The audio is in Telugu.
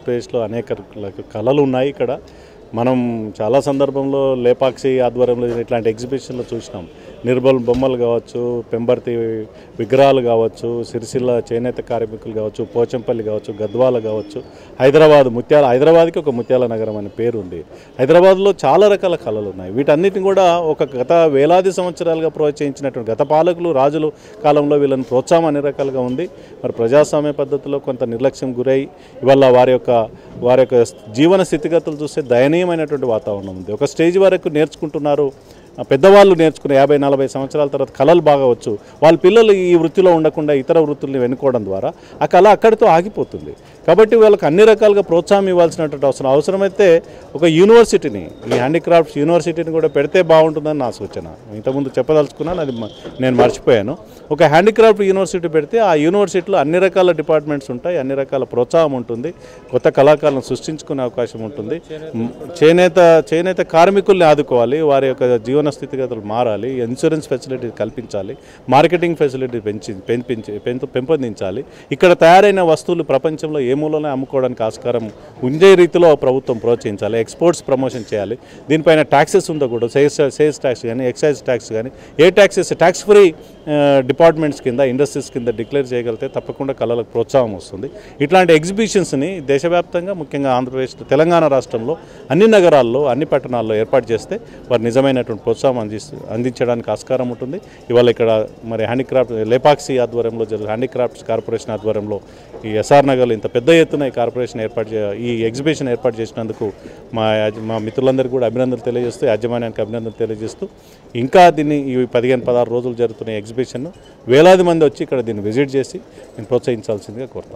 ఆంధ్రప్రదేశ్లో అనేక కళలు ఉన్నాయి ఇక్కడ. మనం చాలా సందర్భంలో లేపాక్షి ఆధ్వర్యంలో ఇట్లాంటి ఎగ్జిబిషన్లో చూసినాం. నిర్బల్ బొమ్మలు కావచ్చు, పెంబర్తి విగ్రహాలు కావచ్చు, సిరిసిల్ల చేనేత కార్మికులు కావచ్చు, పోచంపల్లి కావచ్చు, గద్వాల కావచ్చు, హైదరాబాద్కి ఒక ముత్యాల నగరం అనే పేరు ఉంది. హైదరాబాద్లో చాలా రకాల కళలు ఉన్నాయి. వీటన్నిటిని కూడా గత వేలాది సంవత్సరాలుగా ప్రోత్సహించినటువంటి గత పాలకులు రాజుల కాలంలో వీళ్ళని ప్రోత్సాహం అన్ని రకాలుగా ఉంది. మరి ప్రజాస్వామ్య పద్ధతిలో కొంత నిర్లక్ష్యం గురై ఇవాళ వారి యొక్క జీవన స్థితిగతులు చూస్తే దయనీయమైనటువంటి వాతావరణం ఉంది. ఒక స్టేజ్ వరకు నేర్చుకుంటున్నారు, పెద్దవాళ్ళు నేర్చుకునే 50-40 సంవత్సరాల తర్వాత కళలు బాగా వచ్చు. వాళ్ళ పిల్లలు ఈ వృత్తిలో ఉండకుండా ఇతర వృత్తుల్ని వెనుకోవడం ద్వారా ఆ కళ అక్కడితో ఆగిపోతుంది. కాబట్టి వాళ్ళకి అన్ని రకాలుగా ప్రోత్సాహం ఇవ్వాల్సినటువంటి అవసరమైతే ఒక యూనివర్సిటీని, ఈ హ్యాండీక్రాఫ్ట్స్ యూనివర్సిటీని కూడా పెడితే బాగుంటుందని నా సూచన. ఇంతకుముందు చెప్పదలుచుకున్నాను, అది నేను మర్చిపోయాను. ఒక హ్యాండీక్రాఫ్ట్ యూనివర్సిటీ పెడితే ఆ యూనివర్సిటీలో అన్ని రకాల డిపార్ట్మెంట్స్ ఉంటాయి, అన్ని రకాల ప్రోత్సాహం ఉంటుంది, కొత్త కళాకారులను సృష్టించుకునే అవకాశం ఉంటుంది. చేనేత కార్మికుల్ని ఆదుకోవాలి, వారి యొక్క జీవన స్థితిగతులు మారాలి, ఇన్సూరెన్స్ ఫెసిలిటీ కల్పించాలి, మార్కెటింగ్ ఫెసిలిటీ పెంపొందించాలి. ఇక్కడ తయారైన వస్తువులు ప్రపంచంలో ఏ మూలనే అమ్ముకోవడానికి ఆస్కారం ఉండే రీతిలో ప్రభుత్వం ప్రోత్సహించాలి. ఎక్స్పోర్ట్స్ ప్రమోషన్ చేయాలి. దీనిపైన ట్యాక్సెస్ ఉండకూడదు. సేల్స్ ట్యాక్స్ కానీ, ఎక్సైజ్ ట్యాక్స్ కానీ, ఏ ట్యాక్స్ ఫ్రీ డిపార్ట్మెంట్స్ కింద, ఇండస్ట్రీస్ కింద డిక్లేర్ చేయగలిగితే తప్పకుండా కళలకు ప్రోత్సాహం వస్తుంది. ఇట్లాంటి ఎగ్జిబిషన్స్ని దేశవ్యాప్తంగా, ముఖ్యంగా ఆంధ్రప్రదేశ్, తెలంగాణ రాష్ట్రంలో అన్ని నగరాల్లో, అన్ని పట్టణాల్లో ఏర్పాటు చేస్తే వారు నిజమైనటువంటి ప్రోత్సాహం అందించడానికి ఆస్కారం ఉంటుంది. ఇవాళ ఇక్కడ మరి లేపాక్షి ఆధ్వర్యంలో హ్యాండీక్రాఫ్ట్స్ కార్పొరేషన్ ఆధ్వర్యంలో ఈ ఎస్ఆర్ నగర్లో ఇంత పెద్ద ఎత్తున ఈ ఎగ్జిబిషన్ ఏర్పాటు చేసినందుకు మా మిత్రులందరికీ కూడా అభినందనలు తెలియజేస్తూ, యాజమాన్యానికి అభినందనలు తెలియజేస్తూ, ఇంకా దీన్ని ఈ 15-16 రోజులు జరుగుతున్న ఎగ్జిబిషన్ వేలాది మంది వచ్చి ఇక్కడ దీన్ని విజిట్ చేసి ప్రోత్సహించాల్సిందిగా కోరుతాం.